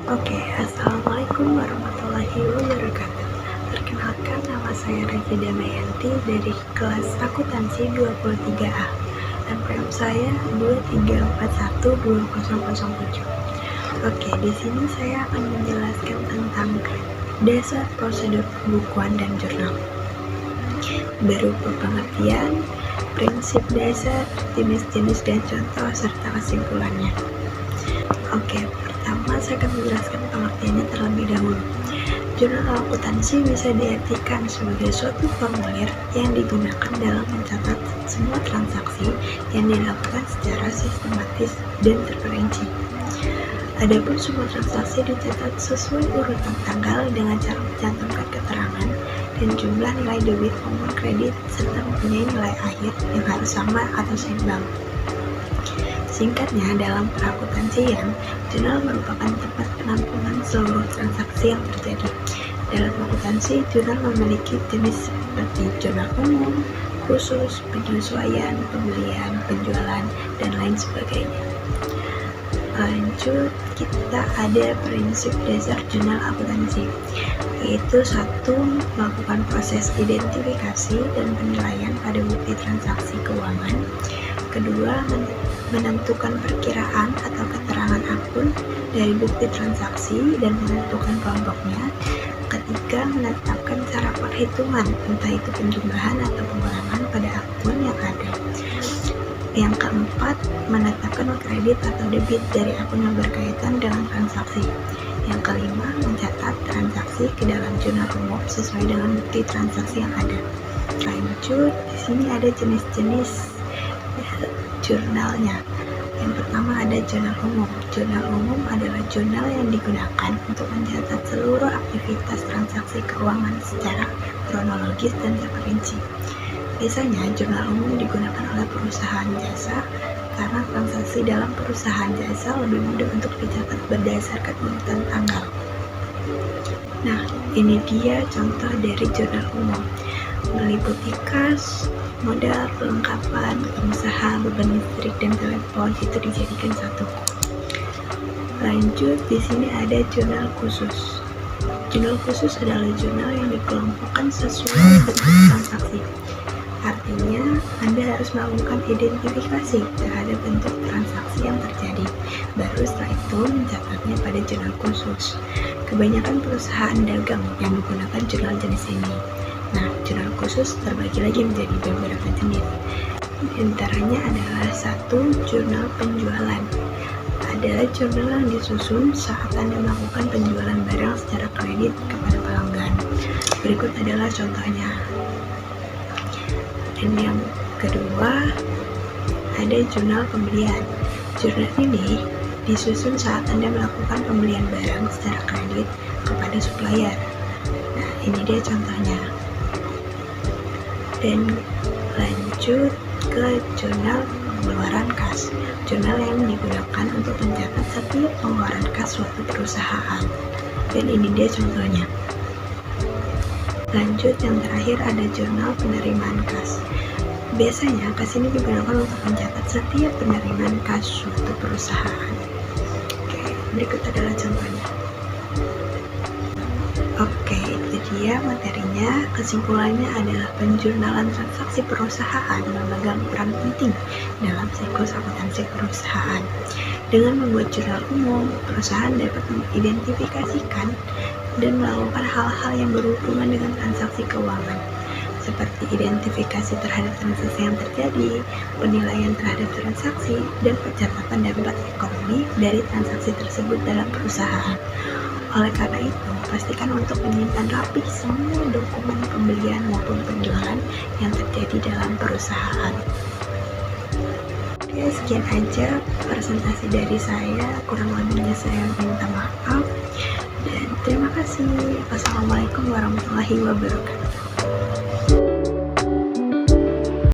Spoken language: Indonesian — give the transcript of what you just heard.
Oke, Assalamualaikum warahmatullahi wabarakatuh. Perkenalkan, nama saya Revi Damayanti dari kelas akuntansi 23A dan prem saya 23412007. Oke, di sini saya akan menjelaskan tentang dasar prosedur pembukuan dan jurnal, berupa pengertian, prinsip dasar, jenis-jenis dan contoh serta kesimpulannya. Oke, pertama saya akan menjelaskan pengertiannya terlebih dahulu. Jurnal akuntansi bisa diartikan sebagai suatu formulir yang digunakan dalam mencatat semua transaksi yang dilakukan secara sistematis dan terperinci. Adapun semua transaksi dicatat sesuai urutan tanggal dengan cara mencantumkan keterangan dan jumlah nilai debit maupun kredit serta mempunyai nilai akhir yang harus sama atau seimbang. Singkatnya, dalam perakuntansian, jurnal merupakan tempat penampungan seluruh transaksi yang terjadi. Dalam akuntansi, jurnal memiliki jenis seperti jurnal umum, khusus, penyesuaian, pembelian, penjualan, dan lain sebagainya. Lanjut, kita ada prinsip dasar jurnal akuntansi, yaitu 1. Melakukan proses identifikasi dan penilaian pada bukti transaksi keuangan. 2. Menentukan perkiraan atau keterangan akun dari bukti transaksi dan menentukan kelompoknya. 3. Menetapkan cara perhitungan, entah itu penjumlahan atau pengurangan pada akun yang ada. Yang 4. Menetapkan kredit atau debit dari akun yang berkaitan dengan transaksi. Yang 5. Mencatat transaksi ke dalam jurnal umum sesuai dengan bukti transaksi yang ada. Lanjut, di sini ada jenis-jenis jurnalnya. Yang pertama ada jurnal umum. Jurnal umum adalah jurnal yang digunakan untuk mencatat seluruh aktivitas transaksi keuangan secara kronologis dan terperinci. Biasanya jurnal umum digunakan oleh perusahaan jasa karena transaksi dalam perusahaan jasa lebih mudah untuk dicatat berdasarkan urutan tanggal. Nah, ini dia contoh dari jurnal umum, meliputi kas, modal, perlengkapan, usaha, beban listrik, dan telepon itu dijadikan satu. Lanjut, di sini ada jurnal khusus. Jurnal khusus adalah jurnal yang dikelompokkan sesuai bentuk transaksi. Artinya, Anda harus melakukan identifikasi terhadap bentuk transaksi yang terjadi. Baru setelah itu mencatatnya pada jurnal khusus. Kebanyakan perusahaan dagang yang menggunakan jurnal jenis ini. Nah, jurnal khusus terbagi lagi menjadi beberapa jenis. Di antaranya adalah 1. Jurnal penjualan. Adalah jurnal yang disusun saat Anda melakukan penjualan barang secara kredit kepada pelanggan. Berikut adalah contohnya. Dan yang kedua, ada jurnal pembelian. Jurnal ini disusun saat Anda melakukan pembelian barang secara kredit kepada supplier. Nah, ini dia contohnya. Dan lanjut ke jurnal pengeluaran kas. Jurnal yang digunakan untuk mencatat setiap pengeluaran kas suatu perusahaan. Dan ini dia contohnya. Lanjut, yang terakhir ada jurnal penerimaan kas. Biasanya kas ini digunakan untuk mencatat setiap penerimaan kas suatu perusahaan. Oke, berikut adalah contohnya. Oke, itu dia materinya. Kesimpulannya adalah penjurnalan transaksi perusahaan memegang peran penting dalam siklus akuntansi perusahaan. Dengan membuat jurnal umum, perusahaan dapat mengidentifikasikan dan melakukan hal-hal yang berhubungan dengan transaksi keuangan, seperti identifikasi terhadap transaksi yang terjadi, penilaian terhadap transaksi, dan pencatatan dampak ekonomi dari transaksi tersebut dalam perusahaan. Oleh karena itu, pastikan untuk menyimpan rapi semua dokumen pembelian maupun penjualan yang terjadi dalam perusahaan. Oke, sekian aja presentasi dari saya. Kurang lebihnya saya minta maaf. Dan terima kasih. Wassalamualaikum warahmatullahi wabarakatuh.